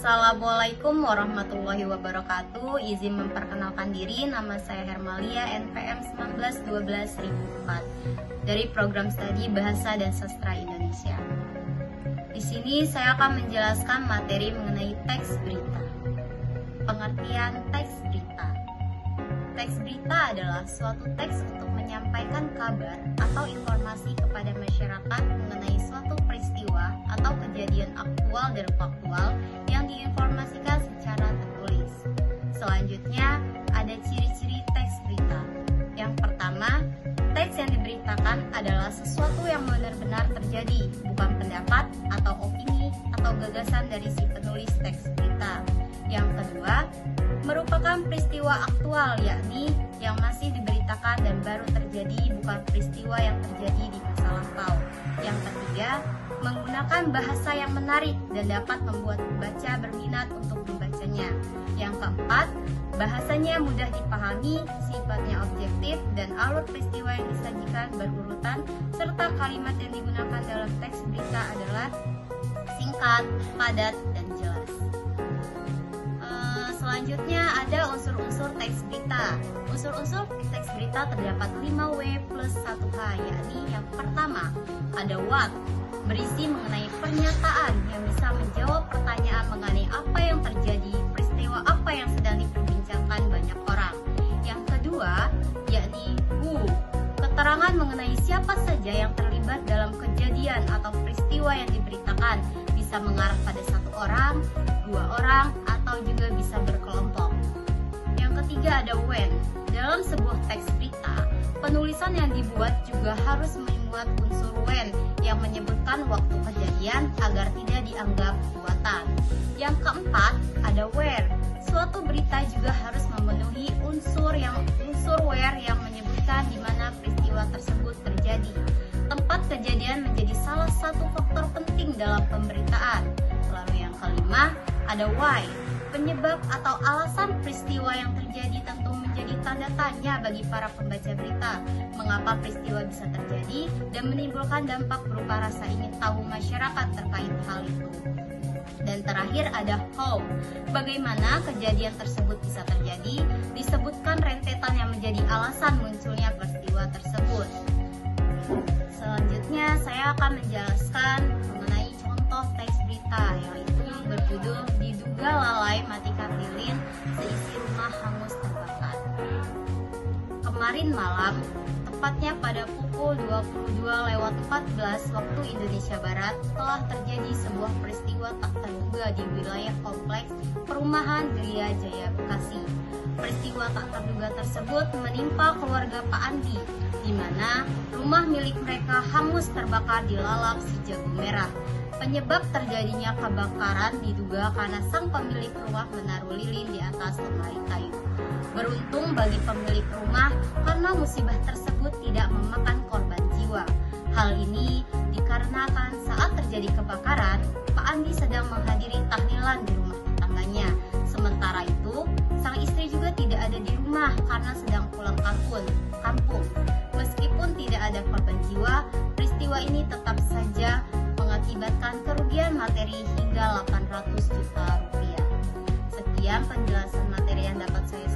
Assalamualaikum warahmatullahi wabarakatuh. Izin memperkenalkan diri, nama saya Hermalia, NPM 1912-1004 dari Program Studi Bahasa dan Sastra Indonesia. Di sini saya akan menjelaskan materi mengenai teks berita. Pengertian teks berita. Teks berita adalah suatu teks untuk menyampaikan kabar atau informasi kepada masyarakat mengenai suatu peristiwa atau kejadian aktual dan faktual yang diinformasikan secara tertulis. Selanjutnya, ada ciri-ciri teks berita. Yang pertama, teks yang diberitakan adalah sesuatu yang benar-benar terjadi, bukan pendapat atau opini atau gagasan dari si penulis teks berita. Yang kedua, merupakan peristiwa aktual, yakni yang masih diberitakan dan baru terjadi, bukan peristiwa yang terjadi di masa lampau. Yang ketiga, menggunakan bahasa yang menarik dan dapat membuat pembaca berminat untuk membacanya. Yang keempat, bahasanya mudah dipahami, sifatnya objektif, dan alur peristiwa yang disajikan berurutan, serta kalimat yang digunakan dalam teks berita adalah singkat, padat, dan jelas. Selanjutnya ada unsur-unsur teks berita. Unsur-unsur teks berita terdapat 5W plus 1H, yakni yang pertama ada what, berisi mengenai pernyataan yang bisa menjawab pertanyaan mengenai apa yang terjadi, peristiwa apa yang sedang diperbincangkan banyak orang. Yang kedua, yakni who, keterangan mengenai siapa saja yang terlibat dalam kejadian atau peristiwa yang diberitakan, bisa mengarah pada satu orang, dua orang, atau juga bisa berkelompok. Yang ketiga ada when. Dalam sebuah teks berita, penulisan yang dibuat juga harus memuat unsur when yang menyebutkan waktu kejadian agar tidak dianggap buatan. Yang keempat ada where. Suatu berita juga harus memenuhi unsur where yang menyebutkan di mana peristiwa tersebut terjadi. Tempat kejadian menjadi salah satu faktor penting dalam pemberitaan. Lalu yang kelima ada why. Penyebab atau alasan peristiwa yang terjadi tentu menjadi tanda tanya bagi para pembaca berita. Mengapa peristiwa bisa terjadi dan menimbulkan dampak berupa rasa ingin tahu masyarakat terkait hal itu. Dan terakhir ada how. Bagaimana kejadian tersebut bisa terjadi, disebutkan rentetan yang menjadi alasan munculnya peristiwa tersebut. Selanjutnya saya akan menjelaskan mengenai contoh teks berita, yaitu berjudul Diduga Lalai Matikan Lilin, Seisi Rumah Hangus Terbakar. Kemarin malam, tepatnya pada pukul 22:14 waktu Indonesia Barat, telah terjadi sebuah peristiwa tak terduga di wilayah kompleks perumahan Gria Jaya Bekasi. Peristiwa tak terduga tersebut menimpa keluarga Pak Andi, di mana rumah milik mereka hangus terbakar dilalap si jago merah. Penyebab terjadinya kebakaran diduga karena sang pemilik rumah menaruh lilin di atas lemari kayu. Beruntung bagi pemilik rumah karena musibah tersebut tidak memakan korban jiwa. Hal ini dikarenakan saat terjadi kebakaran, Pak Andi sedang menghadiri tahlilan di rumah tetangganya. Sementara itu, sang istri juga tidak ada di rumah karena sedang pulang kampung. Meskipun tidak ada korban jiwa, peristiwa ini tetap saja mengakibatkan kerugian materi hingga 800 juta rupiah. Sekian penjelasan materi yang dapat saya